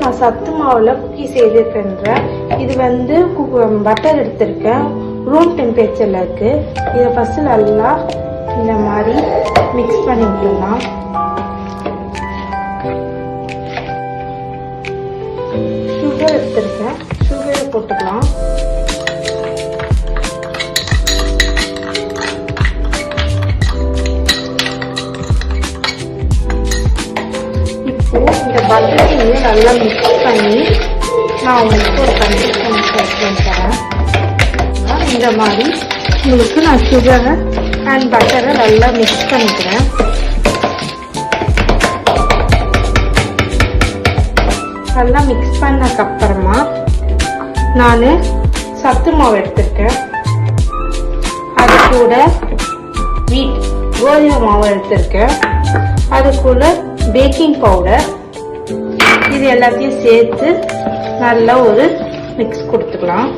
நான் சத்து மாவில் குக்கீஸ் எது பண்ணுறேன். இது வந்து பட்டர் எடுத்திருக்கேன், ரூம் டெம்பரேச்சரில் இருக்குது. இதை ஃபஸ்ட்டு நல்லா இந்த மாதிரி மிக்ஸ் பண்ணி விட்டுடலாம். சுகர் எடுத்திருக்கேன், சுகரை போட்டுக்கலாம். இந்த பட்டரையும் நல்லா மிக்ஸ் பண்ணி நான் உங்களுக்கு ஒரு கன்சிஸ்டன்சி தரேன். இந்த மாதிரி உங்களுக்கு நான் சுகரை அண்ட் பட்டரை நல்லா மிக்ஸ் பண்ணிக்கிறேன். நல்லா மிக்ஸ் பண்ணதுக்கப்புறமா நான் சத்து மாவு எடுத்திருக்கேன். அது கூட கோதுமை மாவு எடுத்திருக்கேன். அது கூட பேக்கிங் பவுடர், இது எல்லாத்தையும் சேர்த்து நல்லா ஒரு மிக்ஸ் கொடுத்துக்கலாம்.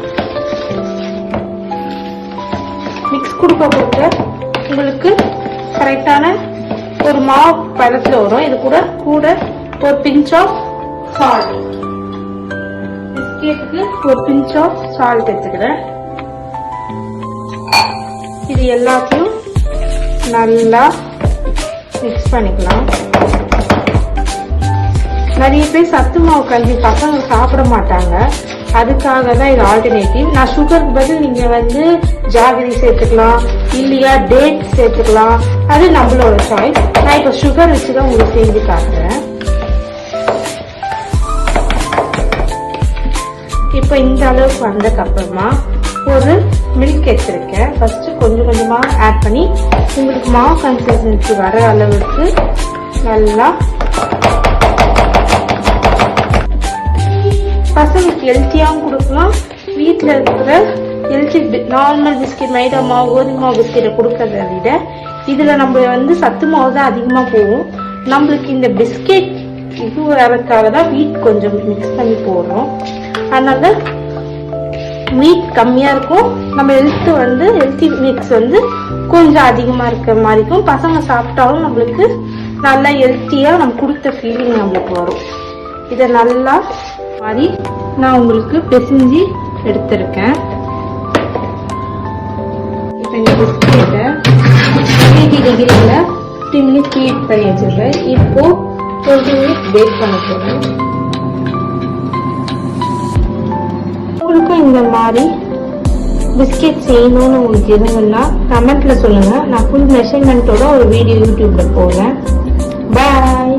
மிக்ஸ் கொடுக்க உங்களுக்கு கரெக்டான ஒரு மாவு பதத்தில் வரும். இது கூட ஒரு பிஞ்ச் ஆஃப் சால்ட், பிஸ்கெட்டுக்கு ஒரு பிஞ்ச் ஆஃப் சால்ட் எடுத்துக்கிறேன். இது எல்லாத்தையும் நல்லா மிக்ஸ் பண்ணிக்கலாம். நிறைய பேர் சத்து மாவு கஞ்சி பசங்க சாப்பிட மாட்டாங்க, அதுக்காக தான் இது ஆல்டர்னேட்டிவ். நான் சுகருக்கு பதில் நீங்க வந்து ஜாகரி சேர்த்துக்கலாம், இல்லையா டேட் சேர்த்துக்கலாம், அது நம்மளோட சாய்ஸ். நான் இப்போ சுகர் வச்சுதான் உங்களுக்கு செஞ்சு காட்டுறேன். இப்போ இந்த அளவுக்கு வந்ததுக்கு அப்புறமா ஒரு மில்க் எடுத்திருக்கேன். ஃபர்ஸ்ட் கொஞ்சம் கொஞ்சமா ஆட் பண்ணி உங்களுக்கு மாவு கன்சிஸ்டன்சி வர அளவுக்கு நல்லா. பசங்களுக்கு ஹெல்த்தியாகவும் கொடுக்கலாம். வீட்டில் இருக்கிற ஹெல்த்தி நார்மல் பிஸ்கெட், மைதா மாவு, கோதுமை மாவு பிஸ்கெட்டை கொடுக்கறத விட இதில் நம்ம வந்து சத்து மாவு தான் அதிகமாக போகும். நம்மளுக்கு இந்த பிஸ்கெட் இது வரதுக்காக தான் வீட் கொஞ்சம் மிக்ஸ் பண்ணி போடுறோம். அதனால வீட் கம்மியாக இருக்கும். நம்ம ஹெல்த்தி மிக்ஸ் வந்து கொஞ்சம் அதிகமாக இருக்கிற மாதிரி இருக்கும். பசங்க சாப்பிட்டாலும் நம்மளுக்கு நல்லா ஹெல்த்தியாக நம்ம கொடுத்த ஃபீலிங் நம்மளுக்கு வரும். இதை நல்லா மாதிரி நான் உங்களுக்கு பிசைஞ்சு எடுத்திருக்கேன். இப்போ இந்த பிஸ்கெட்டை 80 டிகிரியில் 50 மினிட்ஸ் ஹீட் பண்ணி வச்சிருக்கேன். இப்போ 20 மினிட்ஸ் பேக் பண்ண போகிறேன். உங்களுக்கும் இந்த மாதிரி பிஸ்கெட் செய்யணும்னு உங்களுக்கு எதுவும்னா கமெண்ட்ல சொல்லுங்க. நான் ஃபுல் மெஷர்மெண்ட்டோட ஒரு வீடியோ யூடியூப்ல போடுறேன். பாய்.